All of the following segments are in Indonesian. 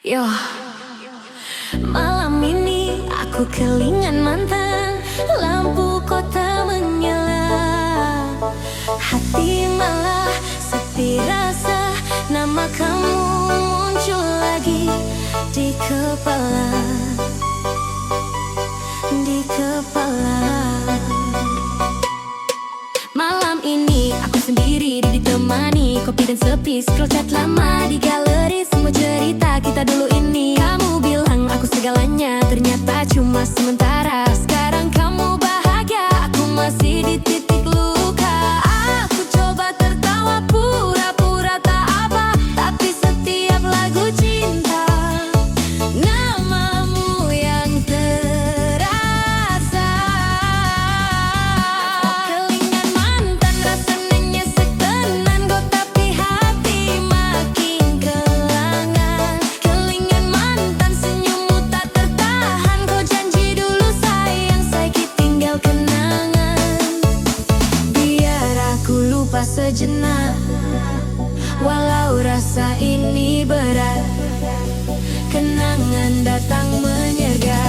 Yo, malam ini aku kelingan mantan, lampu kota menyala, hati malah sepi rasa, nama kamu muncul lagi di kepala, di kepala. Malam ini aku sendiri ditemani kopi dan sepi, scroll chat lama di galeri, semua cerita kita dulu ini. Kamu bilang aku segalanya, ternyata cuma sementara. Sekarang kamu bahagia, aku masih di titik luka. Aku coba tertawa pura-pura tak apa, tapi setiap lagu cinta namamu yang terasa. Kelingan mantan rasanya nyesek tenan go, tapi hati makin kelangan. Kelingan mantan senyummu tak tertahan, kau janji dulu sayang saiki tinggal kenangan. Biar aku lupa sejenak, walau rasa ini berat, kenangan datang menyergap.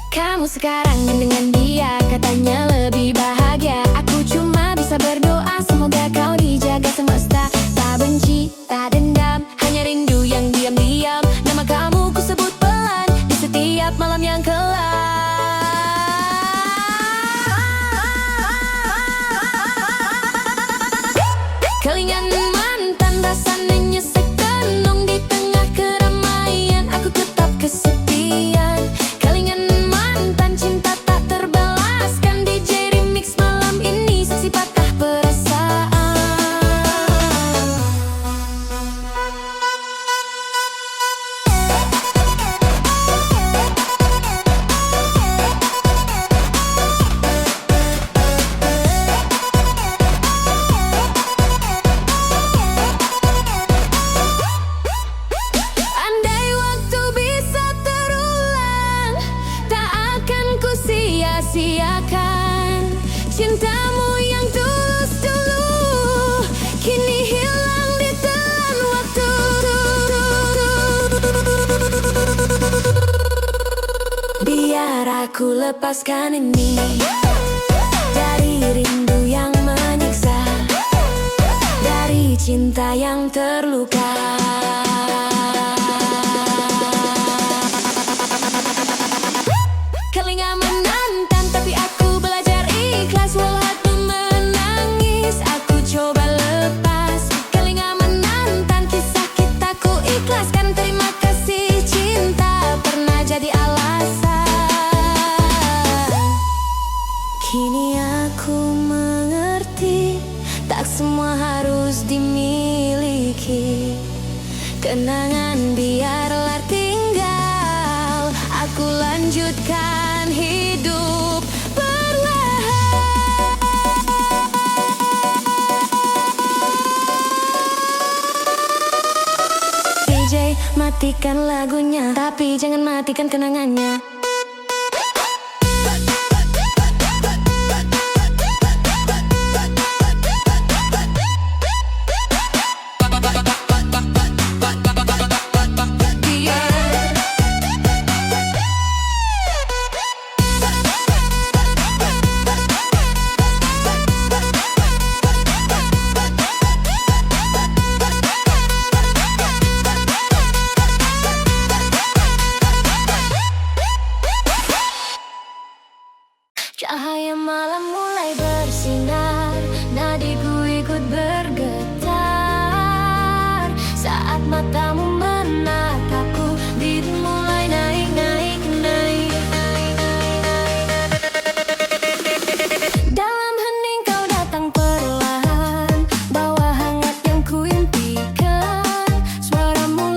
Kamu sekarang dengan dia, katanya lebih bahagia. Aku cuma bisa berdoa, semoga kau dijaga semesta. Tak benci, tak dendam, hanya rindu yang diam-diam. Nama kamu ku sebut pelan di setiap malam yang kelam. Kelingan mantan rasanya nyesek tenung, di tengah keramaian aku tetap kesepian. Kelingan mantan cinta tak terbalaskan, DJ remix malam ini saksi patah perasaan. Andai waktu bisa terulang, tak akan ku sia-siakan cintamu yang tulus dulu, kini hilang ditelan waktu. Biar aku lepaskan ini dari rindu yang menyiksa, dari cinta yang terluka. Kelingan menantang, tapi aku belajar ikhlas. Walau hati menangis, aku coba lepas. Kelingan menantang, kisah kita ku ikhlaskan. Terima kasih cinta pernah jadi alasan. Kini aku mengerti, tak semua harus dimiliki. Kenangan biarlah tinggal, aku lanjutkan hidup perlahan. DJ, matikan lagunya, tapi jangan matikan kenangannya. Cahaya malam mulai bersinar, nadiku ikut bergetar. Saat matamu menatapku, diri mulai naik, naik, naik. Dalam hening kau datang perlahan, bawa hangat yang ku impikan. Suaramu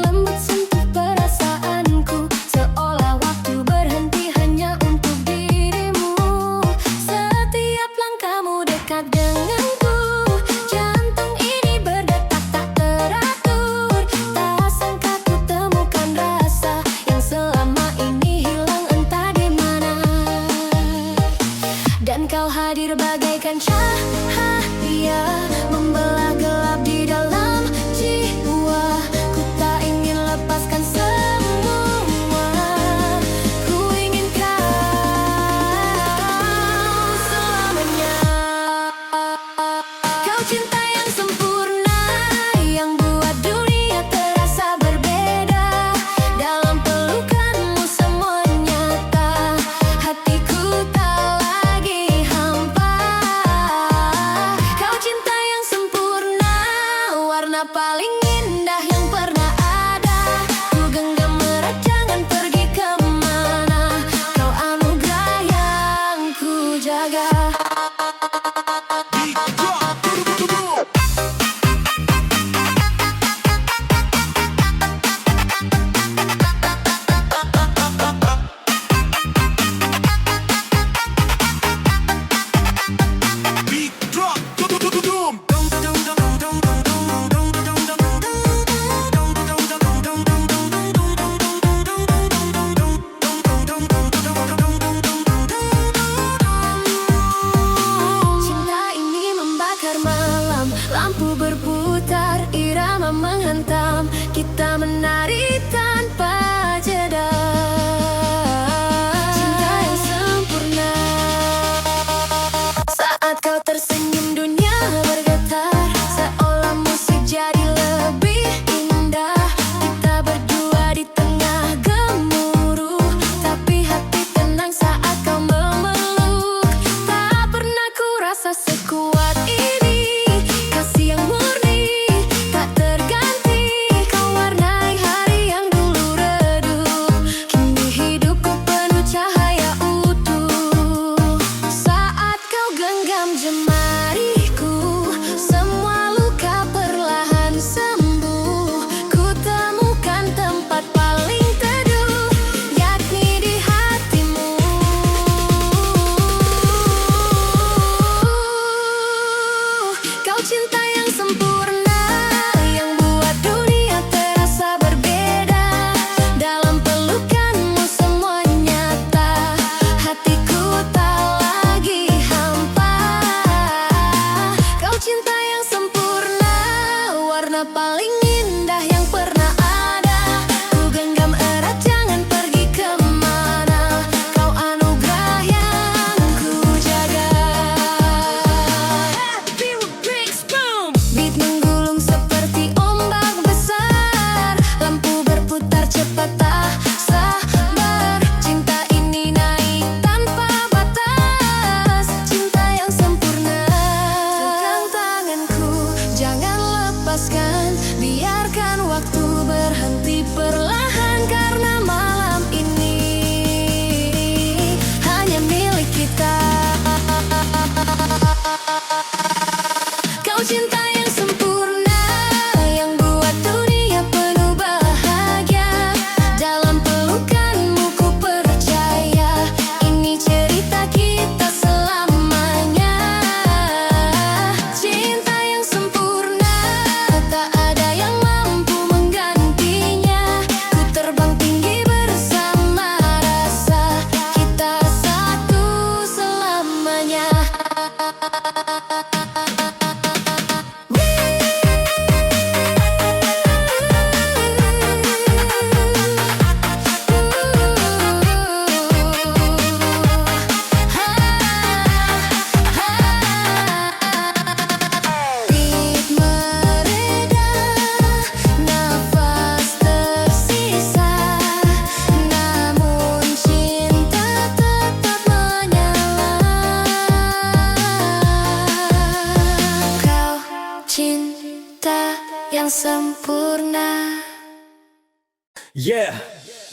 Yeah,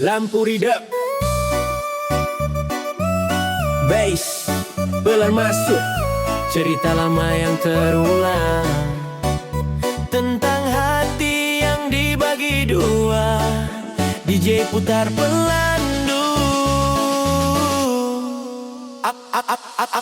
lampu redup, bass, pelan masuk. Cerita lama yang terulang tentang hati yang dibagi dua. DJ putar pelandu.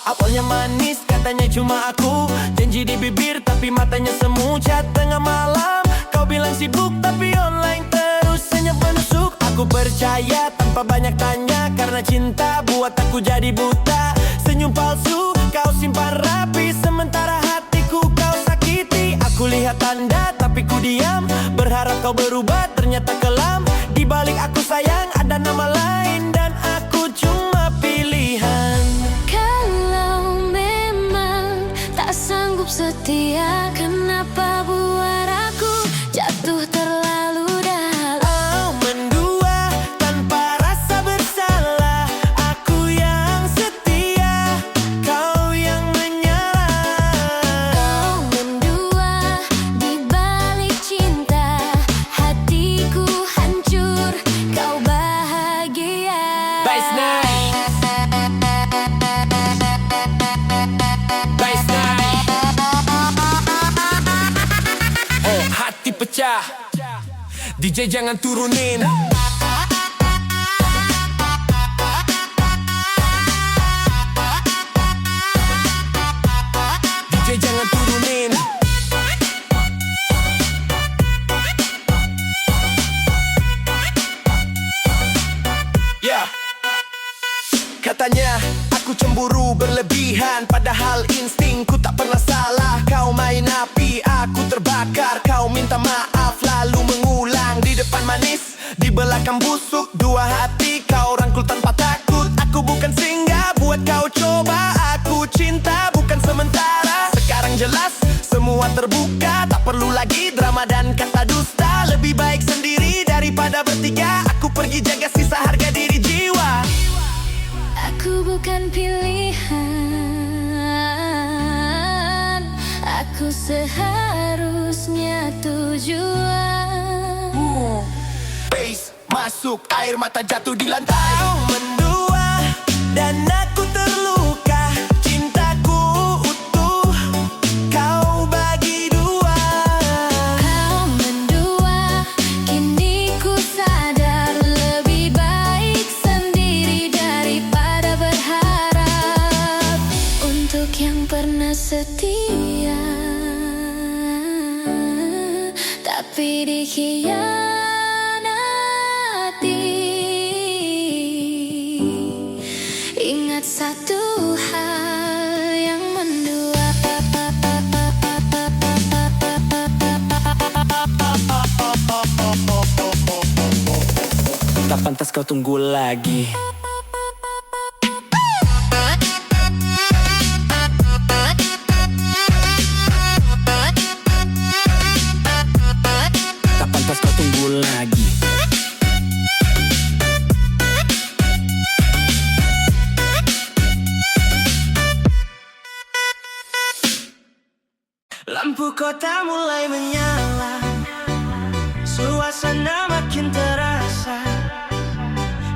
Awalnya manis, katanya cuma aku. Janji di bibir tapi matanya semu. Chat tengah malam, kau bilang sibuk tapi online terus senyap menusuk. Aku percaya tanpa banyak tanya, karena cinta buat aku jadi buta. Senyum palsu kau simpan rapi, sementara hatiku kau sakiti. Aku lihat tanda tapi ku diam, berharap kau berubah, ternyata kelam. Di balik aku sayang ada nama lain, dan aku cuma pilihan. Kalau memang tak sanggup setia, kenapa buat aku jatuh terlalu dalam? Oh, mendua tanpa rasa bersalah. Aku yang setia, kau yang menyalah. Kau mendua di balik cinta, hatiku hancur, kau bahagia. Bass night, bass night. Oh, hati pecah, DJ jangan turunin. DJ jangan turunin. Yeah. Katanya aku cemburu berlebihan, padahal instingku tak pernah salah. Kau main api, aku terbakar. Kau minta maaf lalu mengulang. Di depan manis, di belakang busuk. Dua hati kau rangkul tanpa takut. Aku bukan singgah buat kau coba. Aku cinta bukan sementara. Sekarang jelas semua terbuka, tak perlu lagi drama dan kata dusta. Lebih baik sendiri daripada bertiga. Aku pergi jaga sisa harga diri jiwa. Aku bukan pilihan, aku seharusnya tujuan. Bass masuk, air mata jatuh di lantai. Kau mendua dan aku terluka. Cintaku utuh, kau bagi dua. Kau mendua, kini ku sadar lebih baik sendiri daripada berharap untuk yang pernah setia, tapi dikhianati. Ingat satu hal yang mendua. Tak pantas kau tunggu lagi. Tak pantas kau tunggu lagi. Lampu kota mulai menyala, suasana makin terasa.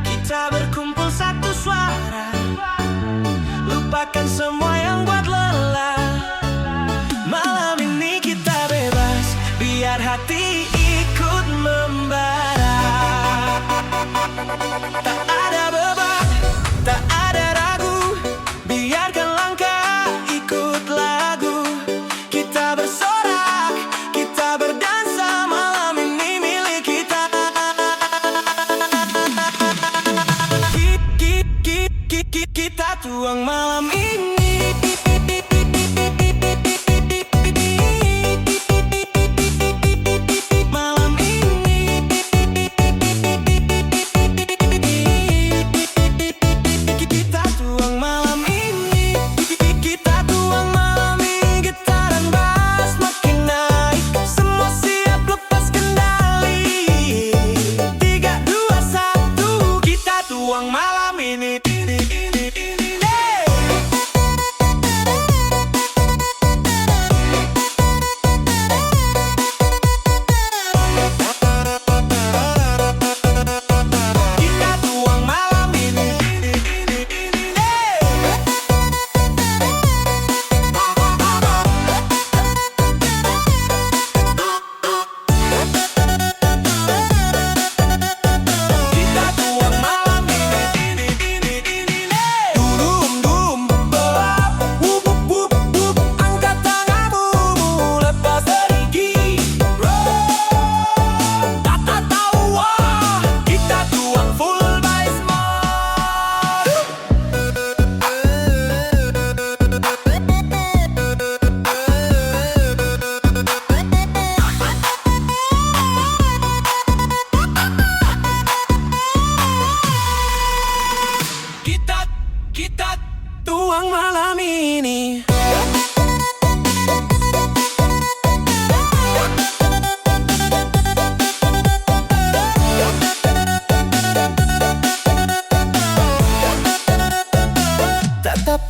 Kita berkumpul satu suara, lupakan semua yang buat lelah. Malam ini kita bebas, biar hati ikut membara. Tak ada beban, tak ada ragu, biarkan langkah ikut lagu. Kita bersorak, kita berdansa, malam ini milik kita.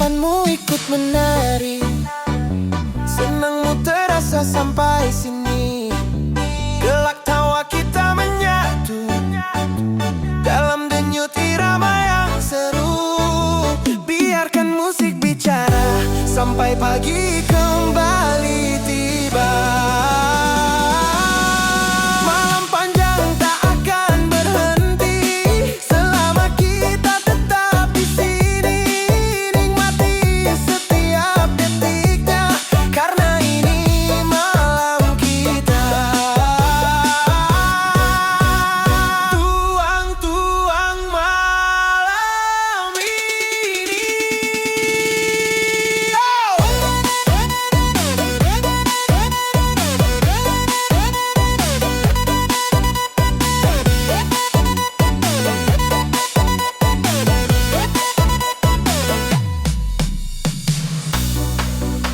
tatapanmu ikut menari, senangmu terasa sampai sini. Gelak tawa kita menyatu dalam denyut irama yang seru. Biarkan musik bicara sampai pagi kembali tiba. Malam panjang tak akan berhenti selama kita tetap di sini. Nikmati setiap detiknya karena ini malam kita. Tuang-tuang malam ini.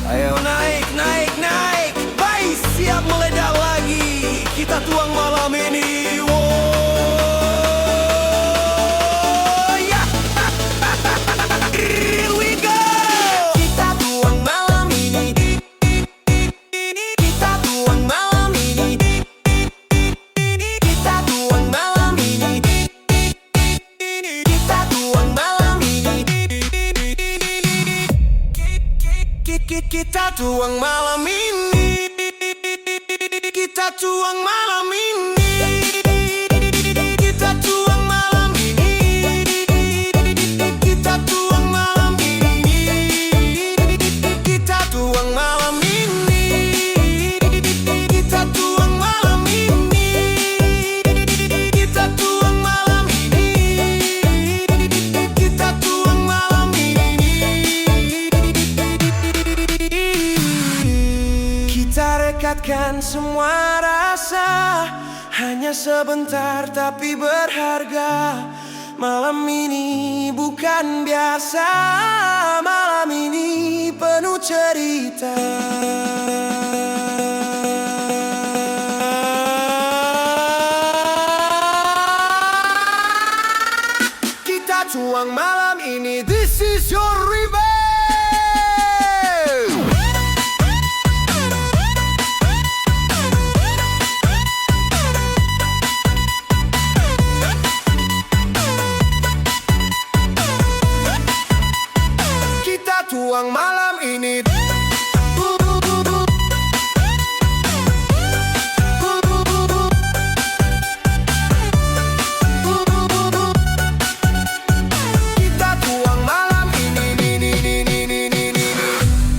Ayo naik, naik, naik. Baik, siap meledak lagi. Kita tuang malam ini. Wow, ya. Here we go. Kita tuang malam ini. Kita tuang malam ini. Kita tuang malam ini. Kita tuang malam ini. Kita tuang malam ini. Kita tuang malam ini. Kita tuang malam ini. Kita tuang malam ini. Kita tuang malam ini. Kita tuang malam ini. Kita tuang malam ini. Kita tuang malam ini. Kita rekatkan semua rasa, hanya sebentar tapi berharga. Malam ini bukan biasa, malam ini penuh cerita. Kita tuang malam ini, this is your revenge. Kita tuang malam ini. Kita tuang malam ini.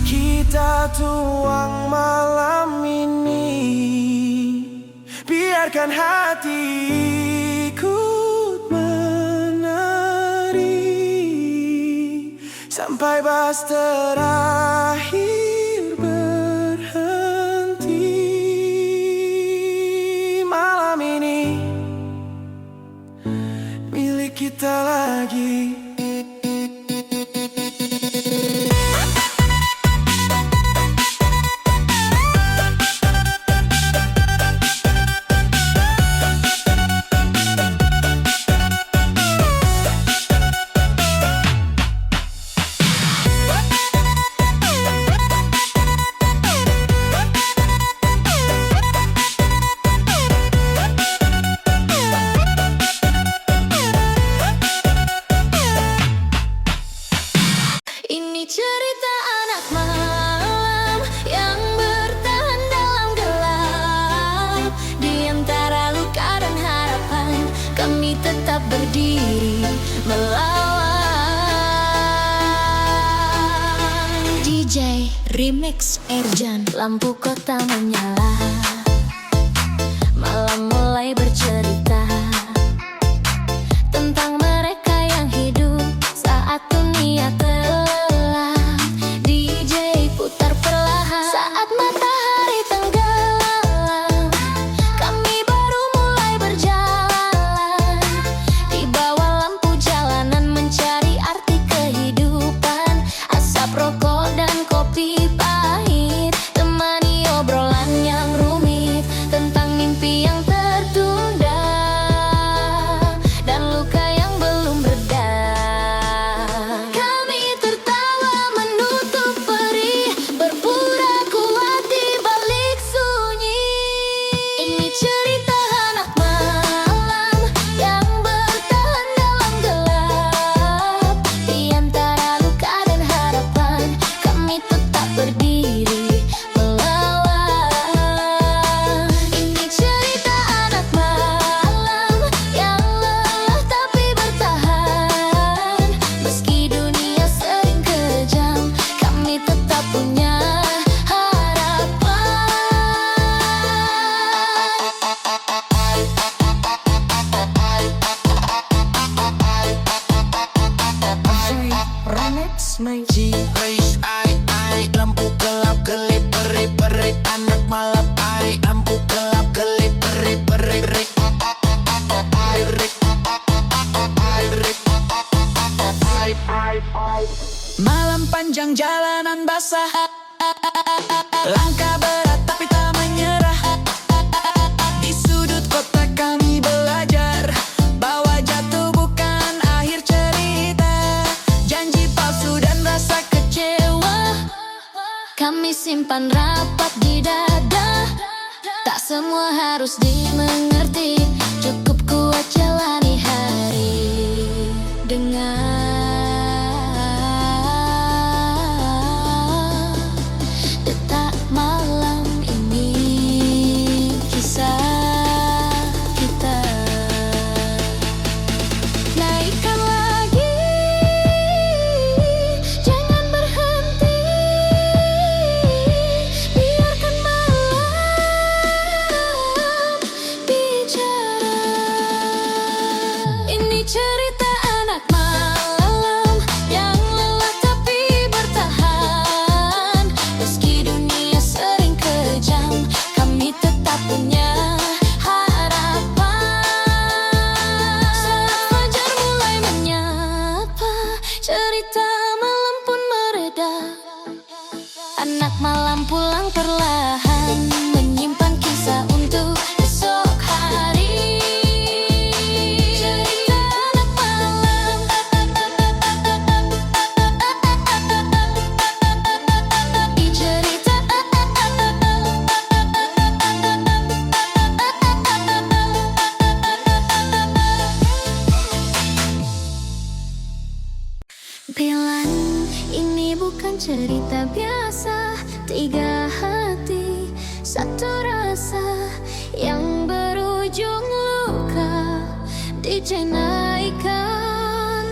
Kita tuang malam ini. Biarkan hati ikut menari sampai bas terakhir berhenti. Malam ini milik kita lagi. Ini cerita anak malam yang bertahan dalam gelap. Di antara luka dan harapan, kami tetap berdiri melawan. DJ Remix Erjan, lampu kota menyala. Malam mulai bercerita tentang mereka yang hidup saat dunia gelap. DJ putar perlahan saat matahari tenggelam. Kami baru mulai berjalan di bawah lampu jalanan, mencari arti kehidupan. Asap rokok dan kopi pahit temani obrolan yang rumit tentang mimpi yang tertunda. pass me G-Race, ai lampu gelap, gelip, peri-peri anak malam, ai lampu gelap, gelip, peri-peri rik, rik, malam panjang jalanan basah, langkah berat tapi tak menyerah. Di sudut kota kami belajar bahwa jatuh bukan akhir cerita. Janji palsu dan rasa kecewa kami simpan rapat di dada. Tak semua harus dimengerti, cukup kuat jalani hari dengan detak malam ini. Kisah kita naikkan lagi, jangan berhenti, biarkan malam bicara. Ini cerita anak malam yang lelah tapi bertahan. Meski dunia sering kejam, kami tetap punya harapan. Saat fajar mulai menyapa, cerita malam pun mereda. Anak malam pulang perlahan, menyimpan kisah untuk esok hari. Cerita anak malam, cerita bilang ini bukan cerita biasa. Tiga hati, satu rasa yang berujung luka. DJ naikkan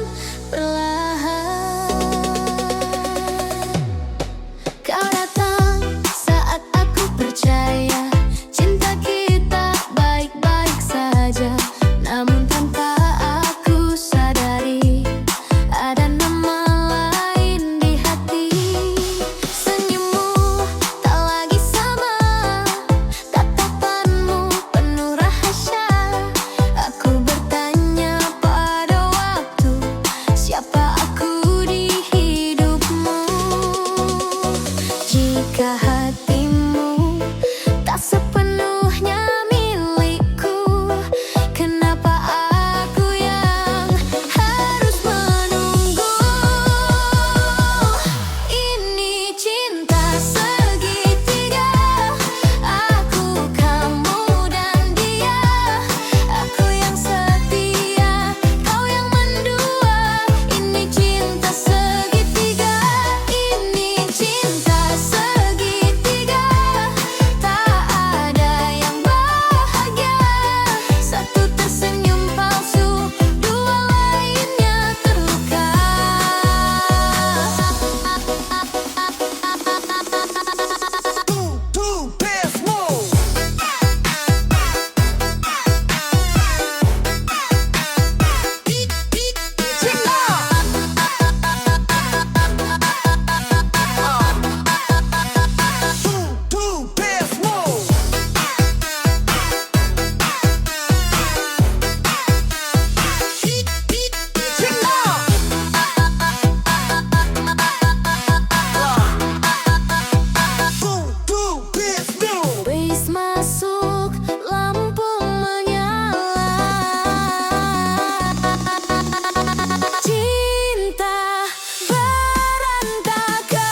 perlahan. Kau datang saat aku percaya cinta kita baik-baik saja. Namun tanpa aku sadari ada nama lain di hati. Senyummu tak lagi sama, tatapanmu penuh rahasia. Aku bertanya pada waktu, siapa aku di hidupmu? Jika hatimu tak sepenuhnya milikku, kenapa aku yang harus menunggu? Ini cinta segitiga, aku, kamu, dan dia. Aku yang setia, kau yang mendua. Ini cinta segitiga, ini cinta segitiga. Tak ada yang bahagia, satu tersenyum palsu, dua lainnya terluka. Two, best move. Two, best move. Two, best move. Bis masuk, lampu menyala. Cinta berantakan.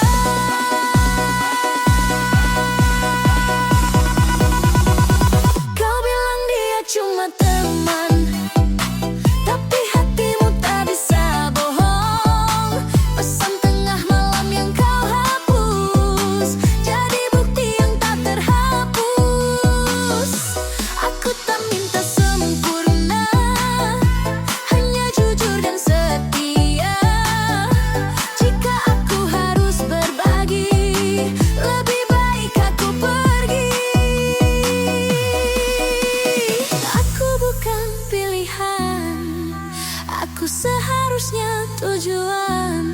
Kau bilang dia cuma teman, tapi hatimu tak bisa bohong. Pesan tengah malam yang kau hapus jadi bukti yang tak terhapus. Aku tak minta sempurna, hanya jujur dan setia. Jika aku harus berbagi, lebih baik aku pergi. Aku bukan pilihan, aku seharusnya tujuan.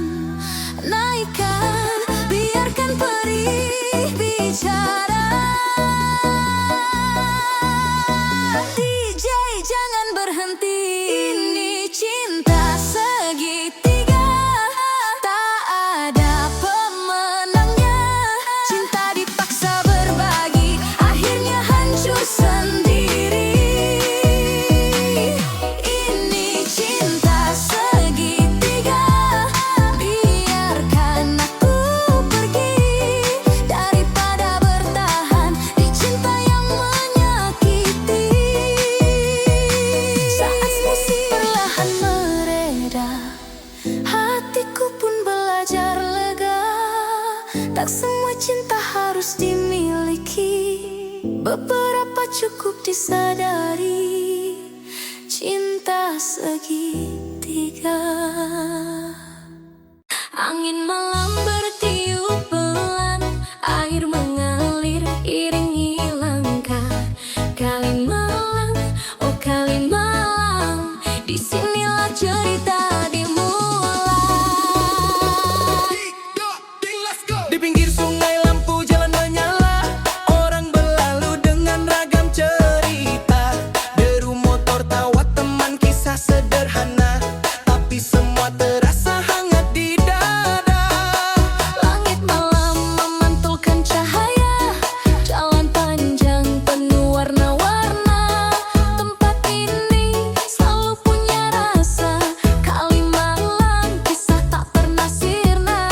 abaikan, biarkan perih bicara. DJ jangan berhenti, ini cinta segitiga, tak ada pemenangnya. Cinta dipaksa berbagi, akhirnya hancur sendiri. Ini cinta segitiga, biarkan aku pergi daripada bertahan di cinta yang menyakiti. Saat musik perlahan mereda, hatiku pun belajar lega. Tak semua cinta harus dimiliki, beberapa cukup disadari. Cinta segitiga. Angin malam bertiup pelan, air mengalir iringi langkah. Kalimalang, oh Kalimalang, disinilah cerita dimulai. Di pinggir sungai lampu jalan menyala, orang berlalu dengan ragam cerita. Deru motor tawa teman kisah sederhana, tapi semua terasa hangat di dada. Langit malam memantulkan cahaya, jalan panjang penuh warna-warna. Tempat ini selalu punya rasa, Kalimalang kisah tak pernah sirna.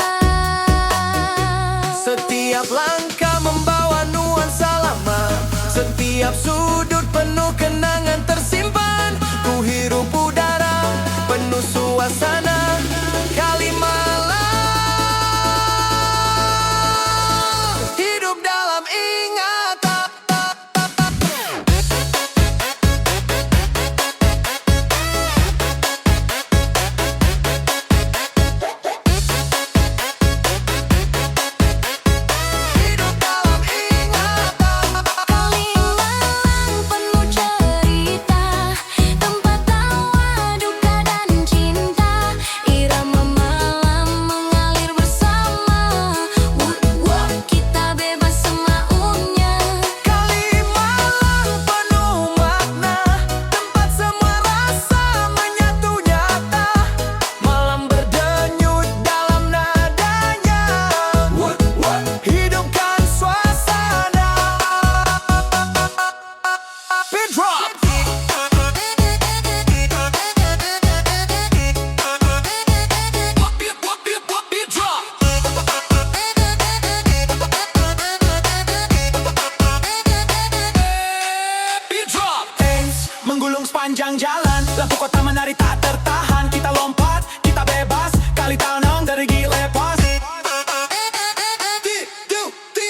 Setiap langkah membawa nuansa lama, setiap sudut penuh kenangan tersimpan. Ku hirup udara penuh suasana Kalimalang, hidup dalam ingatan. Hidup dalam ingatan. Kalimalang penuh cerita, tempat tawa, duka dan cinta. Irama malam mengalir bersama, kita bebas semaunya. Kalimalang penuh makna, tempat semua rasa menyatu nyata. Malam berdenyut dalam nadanya, hidupkan suasana. Beat drop. Beat drop. Beat drop. Dance menggulung sepanjang jalan, lampu kota menari tak tertahan. Kita lompat, kita bebas, kali tanang dari lepas.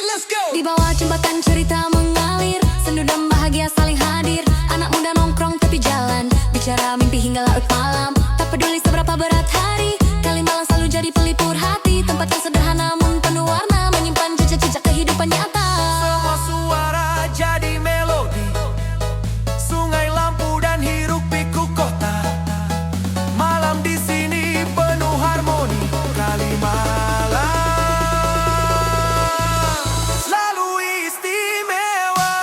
Let's go. Di bawah jembatan cerita mengalir, sendu dan bahagia saling hadir. Anak muda nongkrong tepi jalan, bicara mimpi hingga larut malam. Tak peduli seberapa berat hari, Kalimalang selalu jadi pelipur hati. Tempat yang sederhana namun penuh warna, menyimpan jejak-jejak kehidupan nyata. Semua suara jadi melodi, sungai lampu dan hiruk pikuk kota. Malam di sini penuh harmoni, Kalimalang selalu istimewa.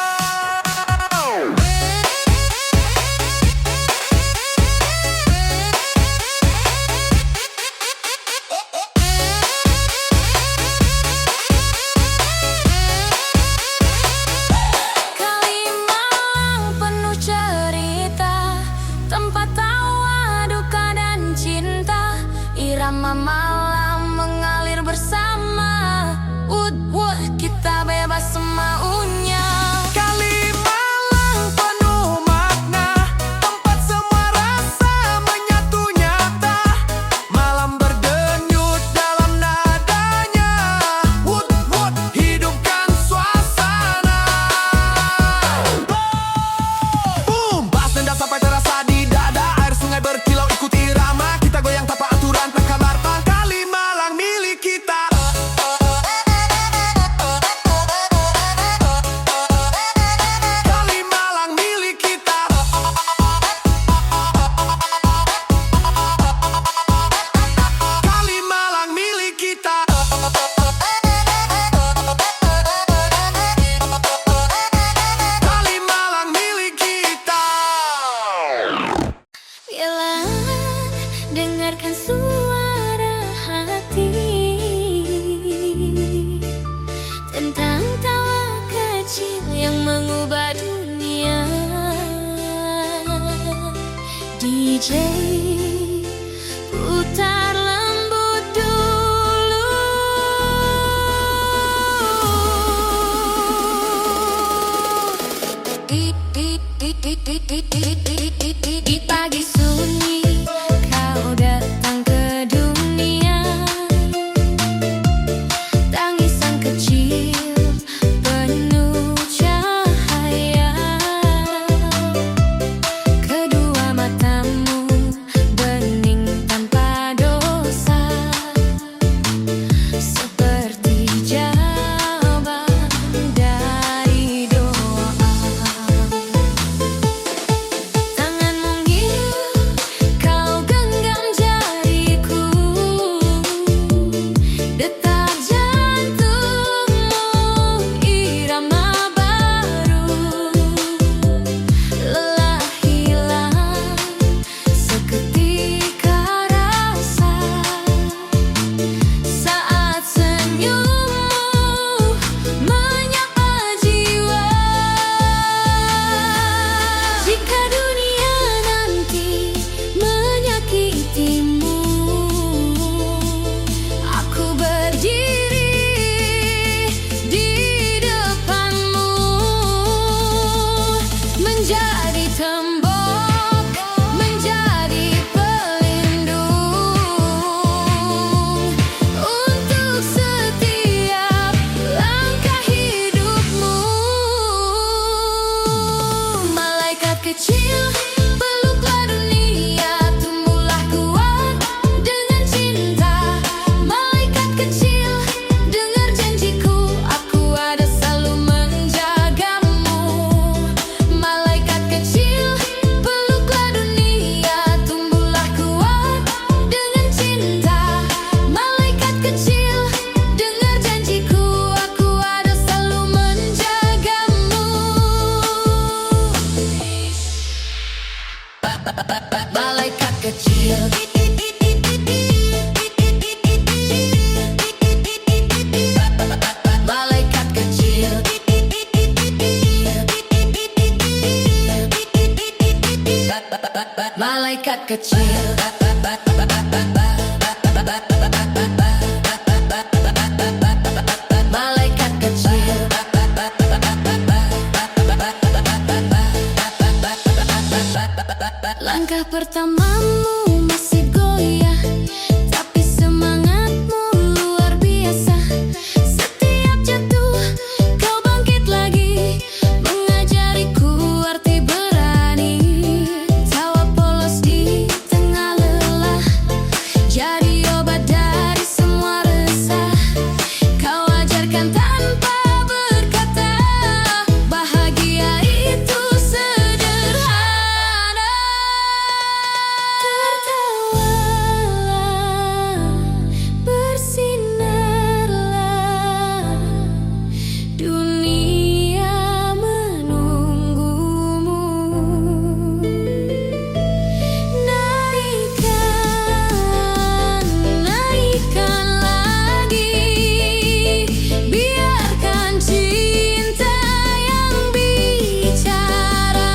dengarkan suara hati tentang tawa kecil yang mengubah dunia. DJ putar lembut dulu. Di pagi sunyi kau datang ke dunia, tangisan kecil penuh cahaya, kedua matamu bening tanpa dosa, seperti jawaban dari doa. Tangan mungil kau genggam jariku, detak jantungmu irama baru, lelah hilang seketika rasa saat senyummu menyapa jiwa. Jika dunia nanti menyakitimu, aku berdiri di depanmu, menjadi tembok, menjadi pelindung untuk setiap langkah hidupmu. Malaikat kecil, peluklah dunia, tumbuhlah kuat dengan cinta. Malaikat kecil, dengar janjiku, aku ada selalu menjagamu. Malaikat kecil, peluklah dunia, tumbuhlah kuat dengan cinta. Malaikat kecil, dengar janjiku, aku ada selalu menjagamu. Malaikat kecil, malaikat kecil, malaikat kecil, malaikat kecil. Langkah pertamamu masih goyah, tapi semangatmu luar biasa. Setiap jatuh kau bangkit lagi, mengajariku arti berani. Tawa polos di tengah lelah, jadi obat dari semua resah. Kau ajarkan tanpa berkata, bahagia itu sederhana. Tertawalah, bersinarlah, dunia menunggumu. Naikkan, naikkan lagi, biarkan cinta yang bicara.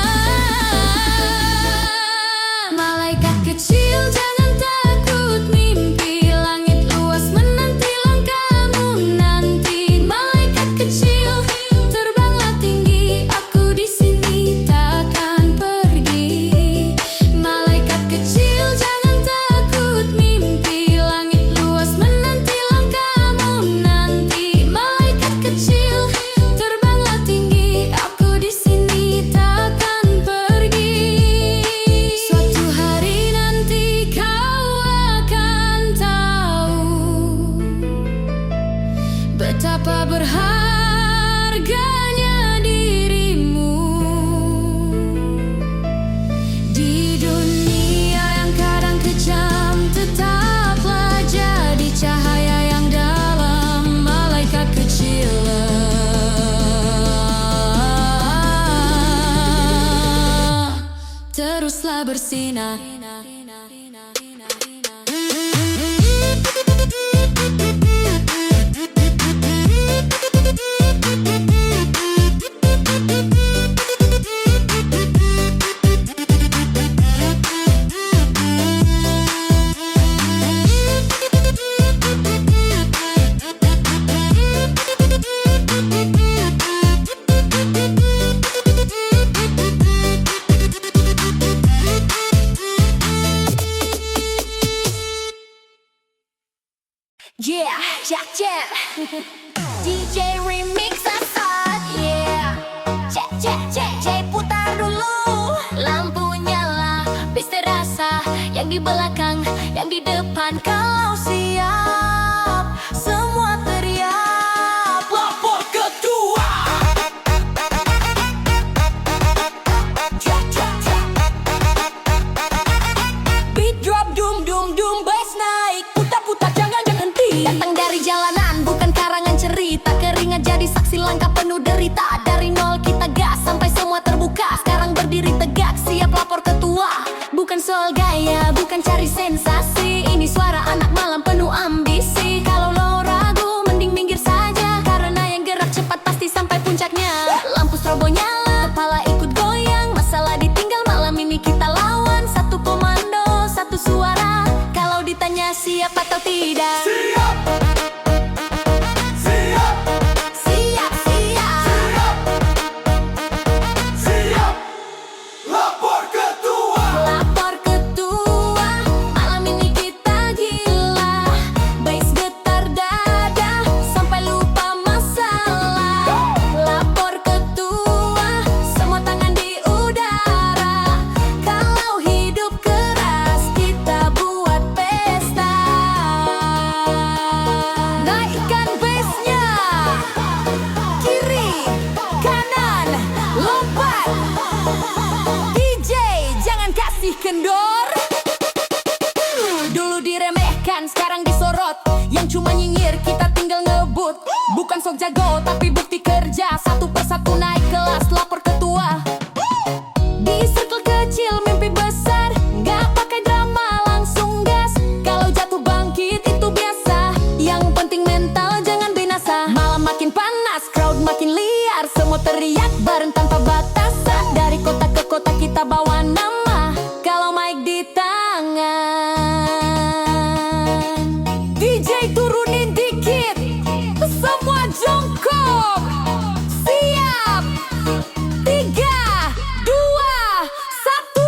Malaikat kecil, jangan takut mimpi, langit luas menanti langkahmu nanti. Malaikat kecil, terbanglah tinggi, aku di sini takkan pergi. Malaikat kecil, jangan takut mimpi, langit luas menanti langkahmu nanti. Malaikat kecil, terbanglah tinggi, aku di sini takkan pergi. Suatu hari nanti kau akan tahu betapa berharganya dirimu di dunia yang kadang kejam. Tetaplah jadi cahaya yang dalam. Malaikat kecil, teruslah bersinar. Yeah, Jack Jet DJ remix asal. Yeah, cek putar dulu. Lampu nyala, bis terasa. Yang di belakang, yang di depan. Kalau siap, semua teriak. Lapor ketua. Beat drop, dum dum dum, bass naik. Putar-putar, jangan henti. Datang dari jalanan, bukan karangan cerita. Keringat jadi saksi langkah penuh derita. Dari nol kita gas, sampai semua terbuka. Sekarang berdiri tegak, siap lapor ketua. Bukan soal gaya, bukan cari sensasi. Ini suara anak malam penuh ambisi. Kalau lo ragu, mending minggir saja. Karena yang gerak cepat pasti sampai puncaknya. Lampu strobo nyala, kepala ikut goyang. Masalah ditinggal, malam ini kita lawan. Satu komando, satu suara. Kalau ditanya siap atau tidak, Siap. Siap. siap, siap. Siap. Lapor ketua. Lapor ketua, malam ini kita gila. Bass getar dada, sampai lupa masalah. Lapor ketua, semua tangan di udara. Kalau hidup keras, kita buat pesta. Naikkan bassnya, kiri, kanan, lompat. DJ, jangan kasih kendor. Dulu diremehkan, sekarang disorot. Yang cuma nyinyir, kita tinggal ngebut. Bukan sok jago, tapi bukti kerja. Satu persatu naik kelas, lapor ketua. Di circle kecil, mimpi besar. Gak pakai drama, langsung gas. Kalau jatuh bangkit, itu biasa. Yang penting mental, jangan binasa. Malam makin panas, crowd makin liar. Semua teriak bareng tanpa batasan. Dari kota ke kota kita bawa nama. Kalau mic di tangan, DJ turunin dikit. Semua jongkok. Siap. 3, 2, 1.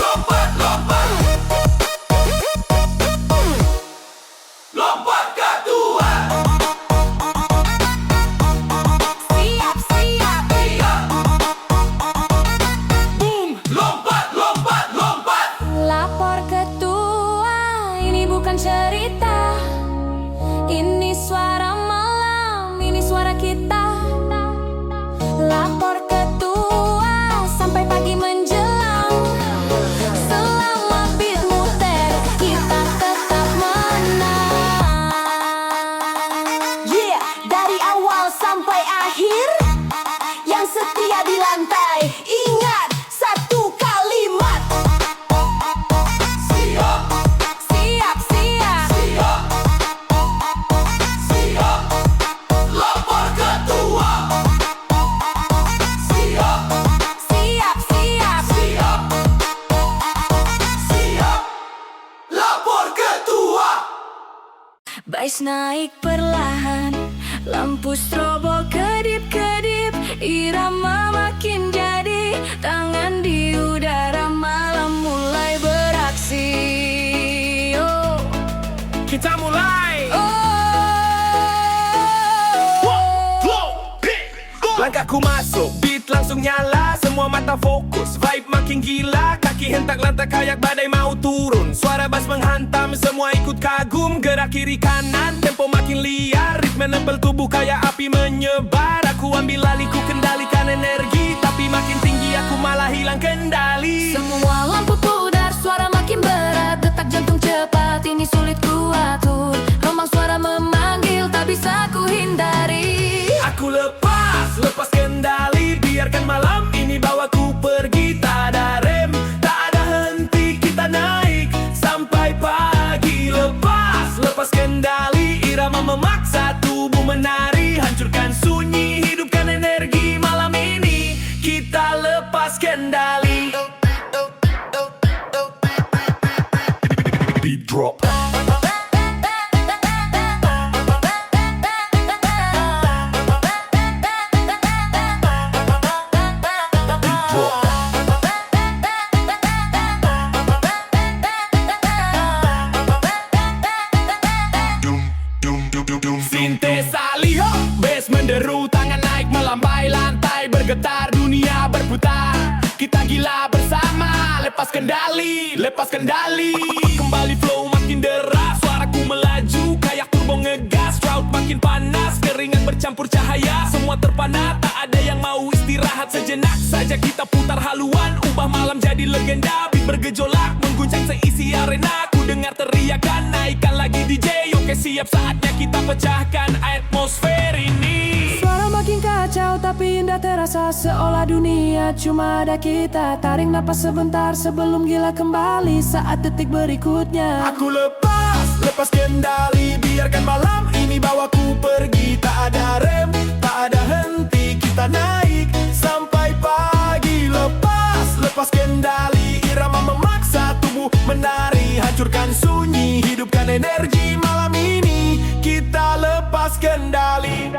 Lompat, lompat. Lompat ketua. Siap, siap. Siap. Boom. Lompat, lompat, lompat. Lapor ketua, ini bukan cerita. Ini suara malam, ini suara kita. Lapor ketua, sampai pagi menjelang. Selama beat muter, kita tetap menang. Yeah, dari awal sampai akhir, yang setia di lantai. Ingat satu kalimat. Siap. Siap, siap. Siap. Siap. Lapor ketua. Siap. Siap, siap. Siap. Siap. Lapor ketua. Bass naik perlahan, lampu strobo kedip-kedip. Irama makin jadi, tangan di udara. Malam mulai beraksi. Oh, Kita mulai. Langkahku masuk, beat langsung nyala. Semua mata fokus, vibe makin gila. Kaki hentak lantak kayak badai mau turun. Suara bass menghantam, semua ikut kagum. Gerak kiri kanan, tempo makin liar. Ritme nempel tubuh kayak api menyebar. Aku ambil alih, ku kendalikan energi. Tapi makin tinggi aku malah hilang kendali. semua lampu pudar, suara makin berat. Detak jantung cepat, ini sulit ku atur. Rombang suara memanggil, tak bisa ku hindari. Aku lepas kendali. Biarkan malam ini bawaku pergi. Tak ada rem, tak ada henti. Kita naik sampai pagi. Lepas kendali. Irama memaksa tubuh menari. Hancurkan sunyi, hidupkan energi. Malam ini kita lepas kendali. mulai bergetar, dunia berputar. Kita gila bersama, lepas kendali, lepas kendali. Kembali flow makin deras, suaraku melaju kayak turbo ngegas. Crowd makin panas, keringat bercampur cahaya. Semua terpana, tak ada yang mau istirahat sejenak saja. Kita putar haluan, ubah malam jadi legenda. Beat bergejolak, mengguncang seisi arena. Ku dengar teriakan, naikkan lagi DJ. Oke siap, saatnya kita pecahkan atmosfer ini. Suara makin kacau tapi indah terasa, seolah dunia cuma ada kita. Tarik napas sebentar sebelum gila kembali saat detik berikutnya. Aku lepas kendali, biarkan malam ini bawaku pergi. Tak ada rem, tak ada henti, kita naik sampai pagi. Lepas kendali, irama memaksa tubuh menari. Hancurkan sunyi, hidupkan energi malam ini. Kita lepas kendali.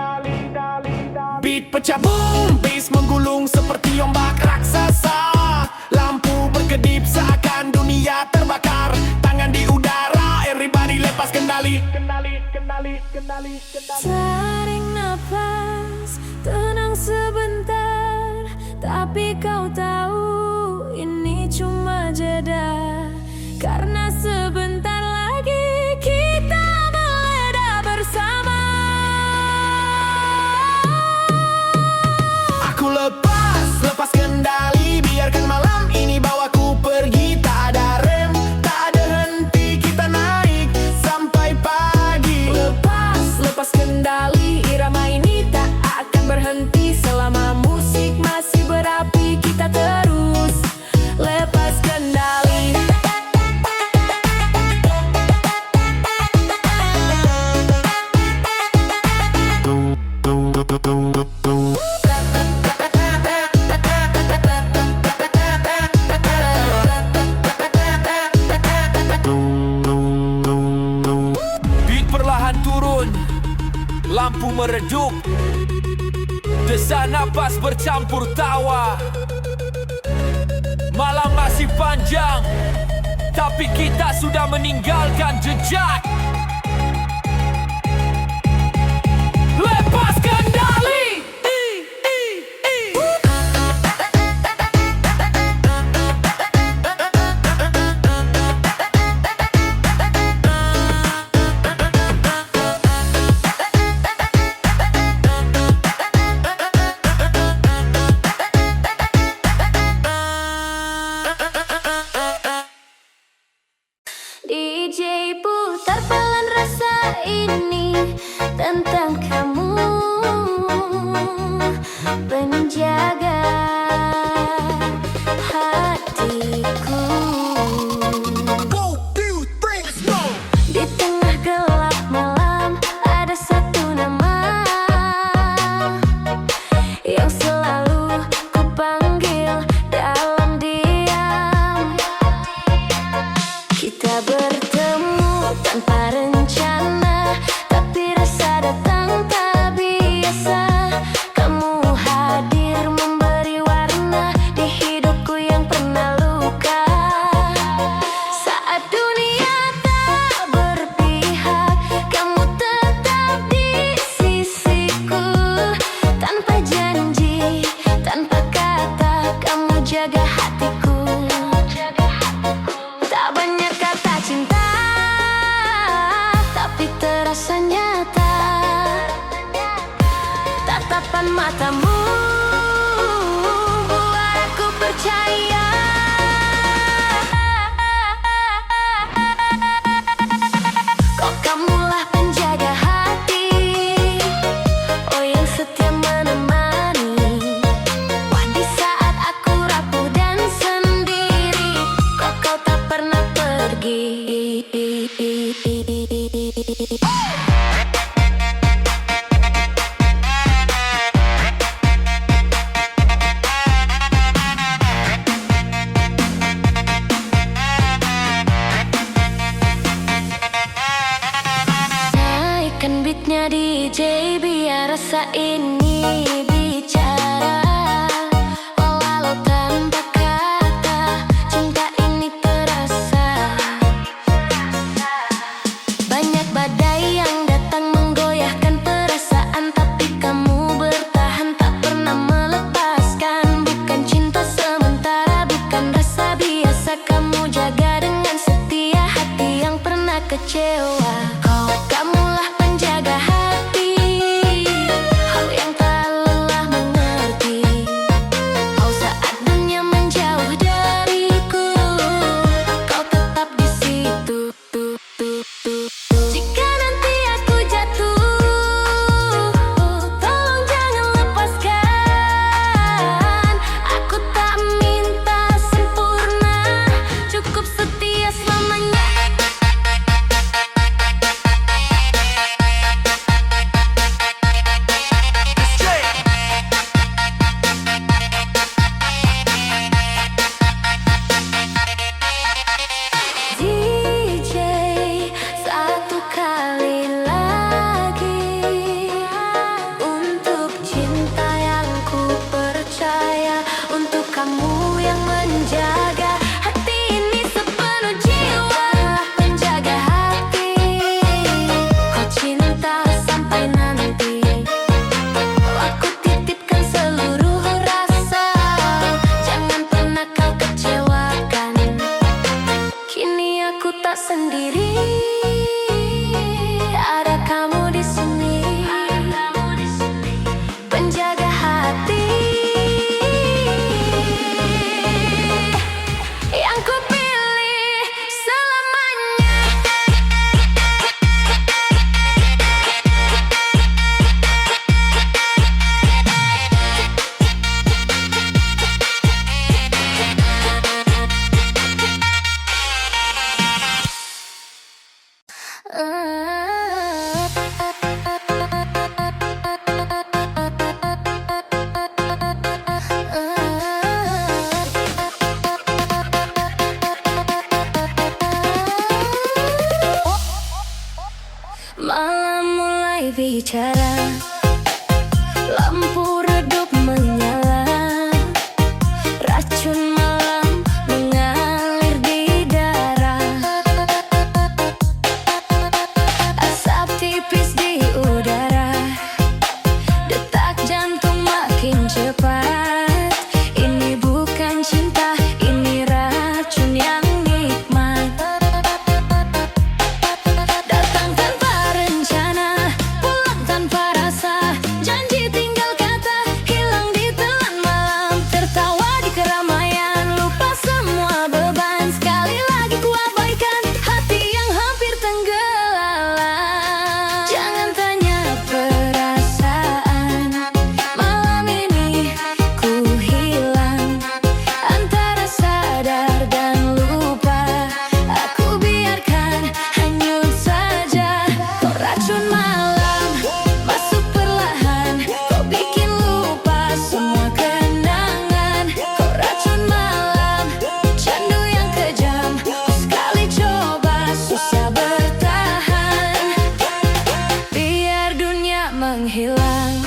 Beat pecah boom, bass menggulung seperti ombak raksasa. Lampu berkedip seakan dunia terbakar. Tangan di udara, everybody lepas kendali. Tarik nafas, tenang sebentar. Tapi kau tahu ini cuma jeda. Karena sebentar lagi kita meledak bersama. Aku lepas kendali, biarkan malam ini bawaku pergi. Tak ada rem, tak ada henti, kita naik sampai pagi. Lepas kendali, irama ini tak akan berhenti. Selama musik masih berapi, kita terus lepas kendali. Beat perlahan turun, lampu meredup, desa napas bercampur tawa. Malam masih panjang, tapi kita sudah meninggalkan jejak. Lepas kendali. DJ putar pelan rasa ini tentang kamu, penjaga hatiku. Di tengah gelap malam ada satu nama yang selalu ku panggil dalam diam. Kita bertemu tanpa rencana, tapi rasa datang tak biasa. Kamu hadir kecewa. Kamulah penjaga hati, hal yang tak lelah mengerti. Oh, saat dunia menjauh dariku, kau tetap di situ. Jika nanti aku jatuh, tolong jangan lepaskan. Aku tak minta sempurna, cukup setia selamanya. DJ, satu kali lagi untuk cinta yang ku percaya, untuk kamu yang menjaga hati ini sepenuh jiwa. Penjaga hati, kau cinta sampai nanti. Aku titipkan seluruh rasa, jangan pernah kau kecewakan. Kini aku tak sendiri, ada kamu di sini. Penjaga hati yang ku pilih selamanya. Malam mulai bicara, lampu redup menyala, racun malam mengalir di darah, asap tipis di udara, detak jantung makin cepat. Ini bukan cinta, ini racun yang nikmat. Datang tanpa rencana, pulang tanpa rasa, janji tinggal kata, hilang di telan malam. Tertawa di keramaian, lupa semua beban. Sekali lagi ku abaikan hati yang hampir tenggelam. Jangan tanya perasaan, malam ini ku hilang antara sadar dan lupa. Aku biarkan hanyut saja. Kau racun malam, masuk perlahan, kau bikin lupa semua kenangan. Kau racun malam, candu yang kejam, sekali coba susah bertahan. Biar dunia menghilang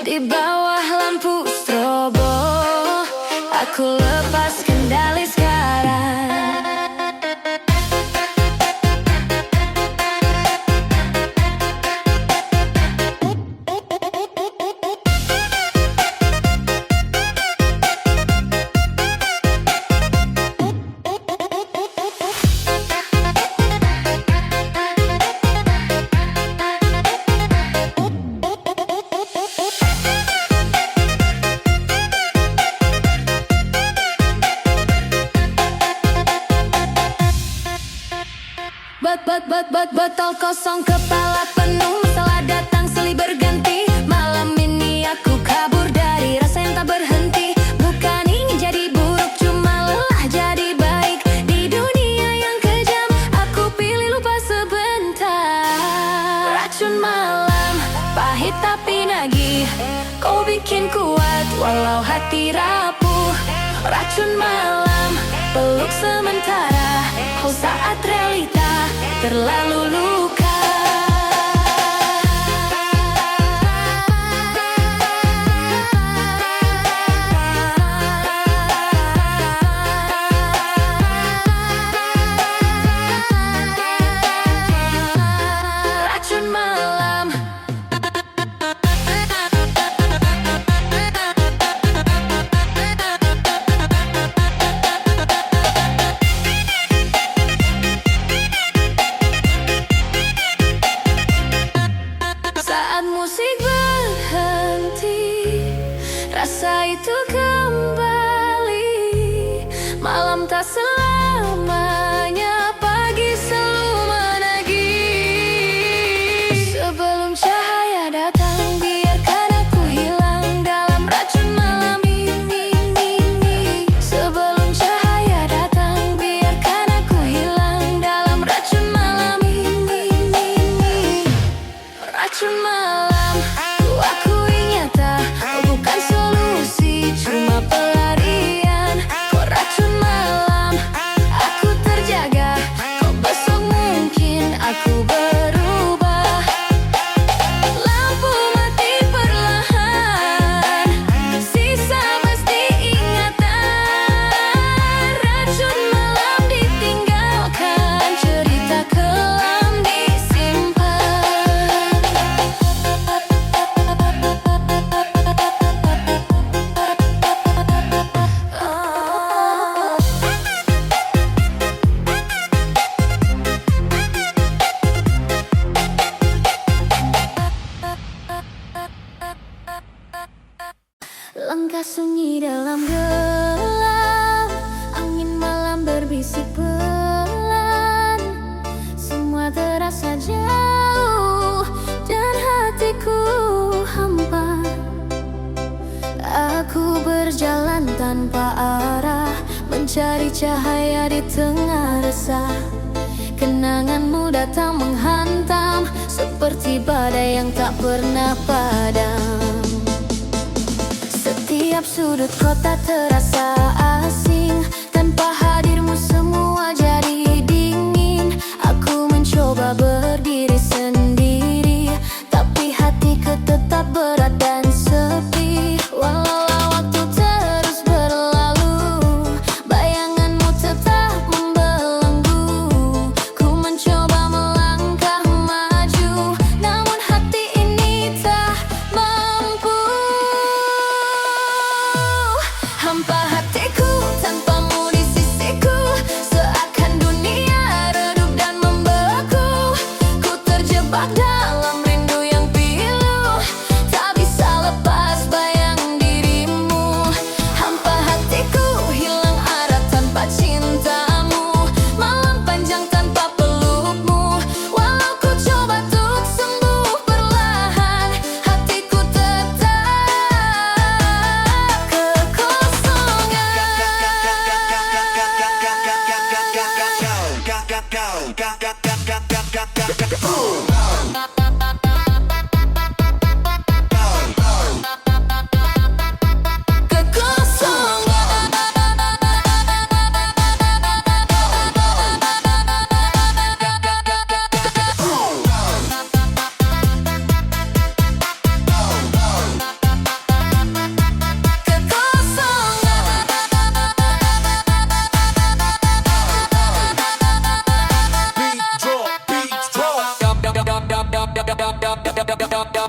di bawah lampu strobo, aku lepas kendali sekarang. Botol kosong, kepala penuh, masalah datang silih berganti. Malam ini aku kabur dari rasa yang tak berhenti. Bukan ingin jadi buruk, cuma lelah jadi baik. Di dunia yang kejam, aku pilih lupa sebentar. Racun malam, pahit tapi nagih, kau bikin kuat walau hati rapuh. Racun malam, peluk sementara, oh saat realita terlalu luka. Racun malam. rasa itu kembali. Malam tak selamanya, pagi selalu menagih. Sebelum cahaya datang, biarkan aku hilang dalam racun malam ini. Sebelum cahaya datang, biarkan aku hilang dalam racun malam ini. Racun malam, ku akui nyata, bukan solusi, cuma pelarian. Kok racun malam, aku terjaga, kok besok mungkin aku berubah. Lampu mati perlahan, sisa mesti ingatan. Racun malam ditinggalkan, cerita kelam disimpan. Langkah sunyi dalam gelap, angin malam berbisik pelan. Semua terasa jauh dan hatiku hampa. Aku berjalan tanpa arah, mencari cahaya di tengah resah. Kenanganmu datang menghantam, seperti badai yang tak pernah padam. Setiap sudut kota terasa asing, tanpa hadirmu semua jadi dingin. Aku mencoba berdiri sendiri, tapi hatiku tetap berat dan sepi. Walau waktu terus berlalu, bayanganmu tetap membelenggu. Ku mencoba melangkah maju, namun hati ini tak mampu. Hampa hatiku tanpamu di sisiku, seakan dunia redup dan membeku. Ku terjebak dalam rindu yang pilu, tak bisa lepas bayang dirimu. Hampa hatiku hilang arah tanpa cintamu, malam panjang tanpa pelukmu. Walau ku coba untuk sembuh perlahan, hatiku tetap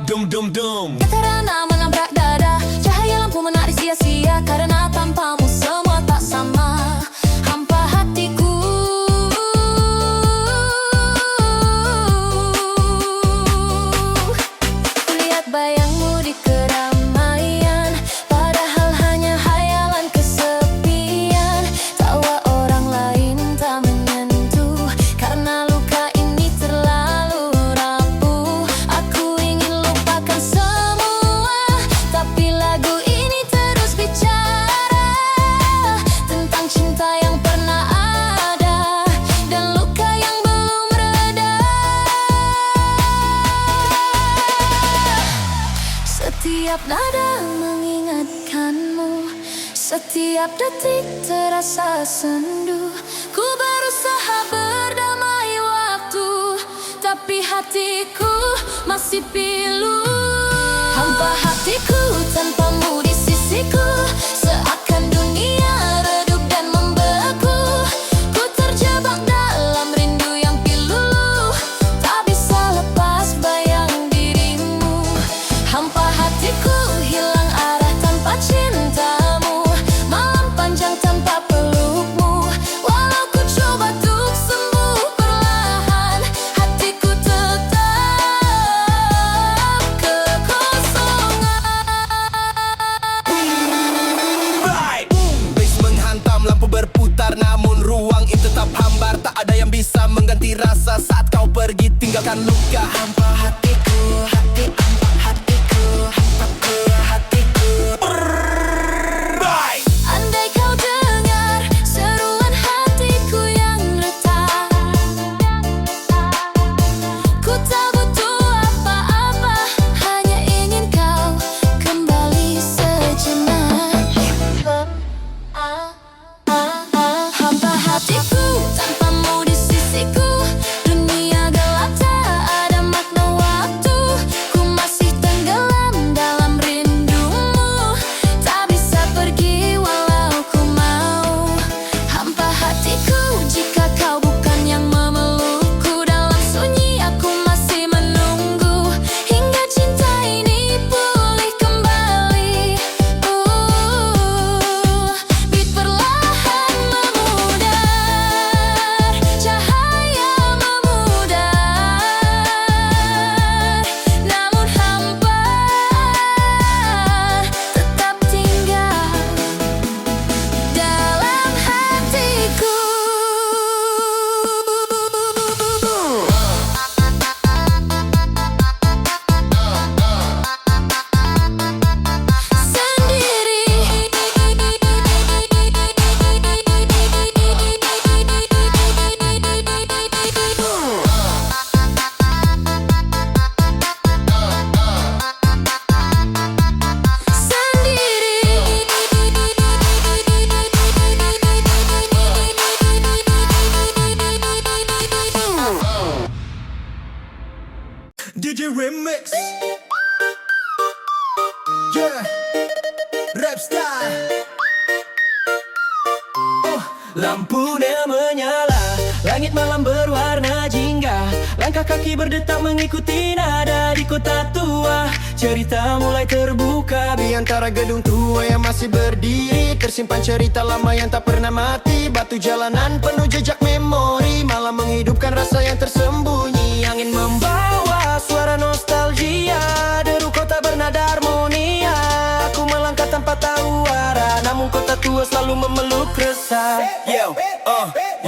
Dum dum dum. Terana menabrak dada, cahaya lampu menarik sia-sia, karena tanpamu semua tak sama. Hampa hatiku, kulihat bayangmu di keramaian, padahal hanya hayalan kesepian. Tawa orang lain tak menyentuh, karena luka ini terlalu rapuh. Aku ingin lupakan semua, tapi lagu ini terus bicara tentang cinta yang pernah ada dan luka yang belum reda. Setiap nada mengingatkanmu, setiap detik terasa sendu. Ku berusaha berdamai waktu, tapi hatiku masih pilu. Hampa hatiku tanpamu di sisiku, seakan dunia redup dan membeku. Ku terjebak dalam rindu yang pilu, tak bisa lepas bayang dirimu. Hampa hatiku hilang arah tanpa cintamu, malam panjang tanpa pelukmu. Walau ku coba untuk sembuh perlahan, hatiku tetap kekosongan. rasa saat kau pergi tinggalkan luka. Hampa hatiku, hampa hatiku, hampa hatiku. Bye. Andai kau dengar seruan hatiku yang retak, ku tak butuh apa-apa, hanya ingin kau kembali sejenak. Hampa hatiku, tanpamu di sisiku, dunia gelap tak ada makna waktu. Ku masih tenggelam dalam rindumu, tak bisa pergi walau ku mau. Hampa hatiku, jika kau bukan yang memelukku, dalam sunyi aku masih menunggu hingga cinta ini pulih kembali. Beat perlahan memudar, cahaya memudar, namun hampa tetap tinggal dalam hatiku. DJ Remix. Yeah, rap style. Oh, lampunya menyala, langit malam berwarna jingga, langkah kaki berdetak mengikuti nada di kota tua. Cerita mulai terbuka di antara gedung tua yang masih berdiri, tersimpan cerita lama yang tak pernah mati. Batu jalanan penuh jejak memori, malah menghidupkan rasa yang tersembunyi. Angin membawa suara nostalgia, deru kota bernada harmonia. Aku melangkah tanpa tahu arah, namun kota tua selalu memeluk resah.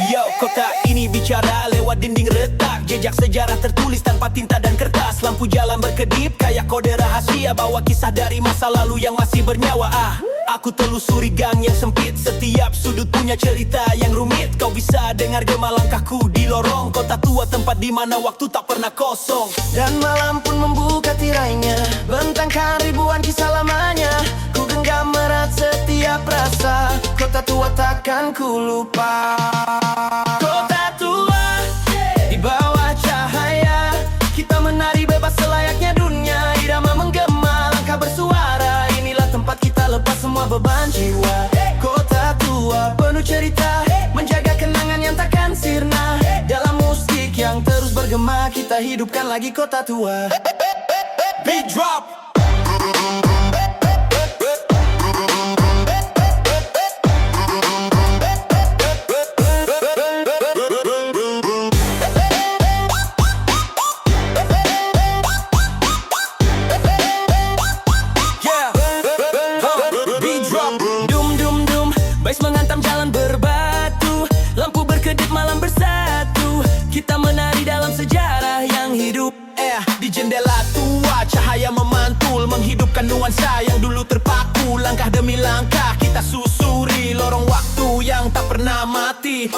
Yo, kota ini bicara lewat dinding retak, jejak sejarah tertulis tanpa tinta dan kertas. Lampu jalan berkedip kayak kode rahasia, bawa kisah dari masa lalu yang masih bernyawa. Aku telusuri gang yang sempit, setiap sudut punya cerita yang rumit. Kau bisa dengar gema langkahku di lorong kota tua, tempat di mana waktu tak pernah kosong. Dan malam pun membuka tirainya, bentangkan ribuan kisah lamanya. Ku genggam erat setiap rasa, kota tua takkan ku lupa. Kota tua, di bawah cahaya, kita menari bebas selayaknya dunia. Irama menggema, langkah bersuara, inilah tempat kita lepas semua beban jiwa. Kota tua penuh cerita, menjaga kenangan yang takkan sirna. Dalam musik yang terus bergema, kita hidupkan lagi kota tua. Beat drop. Bass menghantam jalan berbatu, lampu berkedip malam bersatu. Kita menari dalam sejarah yang hidup. Di jendela tua cahaya memantul, menghidupkan nuansa yang dulu terpaku. Langkah demi langkah kita susuri lorong waktu yang tak pernah mati.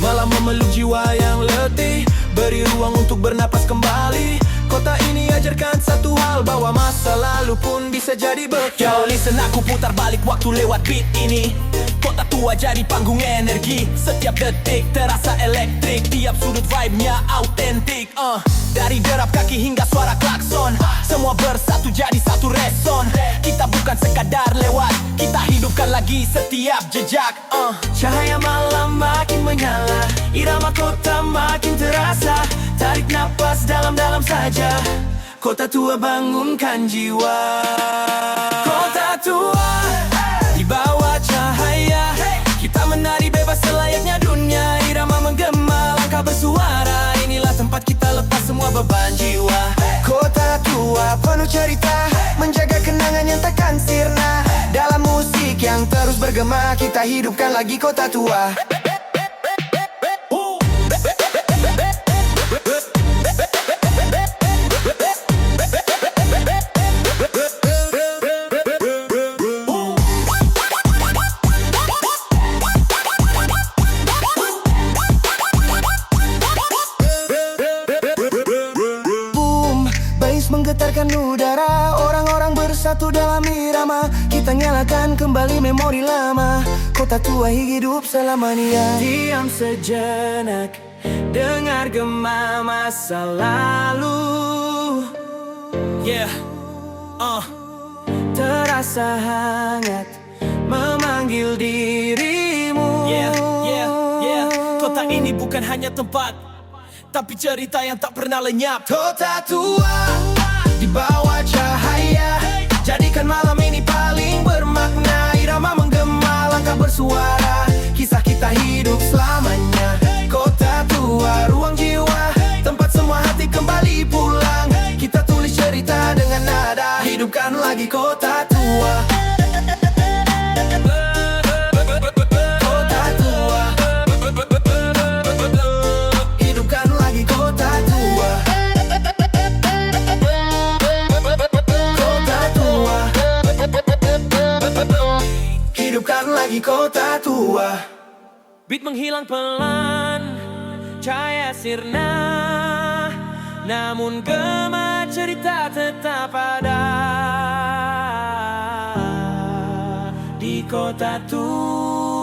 Malam memeluk jiwa yang letih, beri ruang untuk bernapas kembali. Kota ini ajarkan satu hal, bahwa masa lalu pun bisa jadi bekal. Yo listen, aku putar balik waktu lewat beat ini. Kota tua jadi panggung energi, setiap detik terasa elektrik. Tiap sudut vibe-nya autentik. Dari derap kaki hingga suara klakson, semua bersatu jadi satu reson. Kita bukan sekadar lewat, kita hidupkan lagi setiap jejak. Cahaya malam makin menyala, irama kota makin terasa. Tarik napas dalam-dalam saja, kota tua bangunkan jiwa. Kota tua, di bawah cahaya, kita menari bebas selayaknya dunia. Irama menggema, langkah bersuara, inilah tempat kita lepas semua beban jiwa. Kota tua penuh cerita, menjaga kenangan yang takkan sirna. Dalam musik yang terus bergema, kita hidupkan lagi kota tua. bersatu dalam irama. Kita nyalakan kembali memori lama. Kota tua hidup selamanya. Diam sejenak, dengar gema masa lalu. Yeah, terasa hangat memanggil dirimu. Kota ini bukan hanya tempat, tapi cerita yang tak pernah lenyap. Kota tua di bawah cahaya, jadikan malam ini paling bermakna. Irama menggema, langkah bersuara, kisah kita hidup selamanya. Kota tua, ruang jiwa, tempat semua hati kembali pulang. Kita tulis cerita dengan nada, hidupkan lagi kota tua. Kota tua, hidupkan lagi kota tua. Kota tua, hidupkan lagi kota tua. Beat menghilang pelan, cahaya sirna, namun gema cerita tetap ada di kota tua.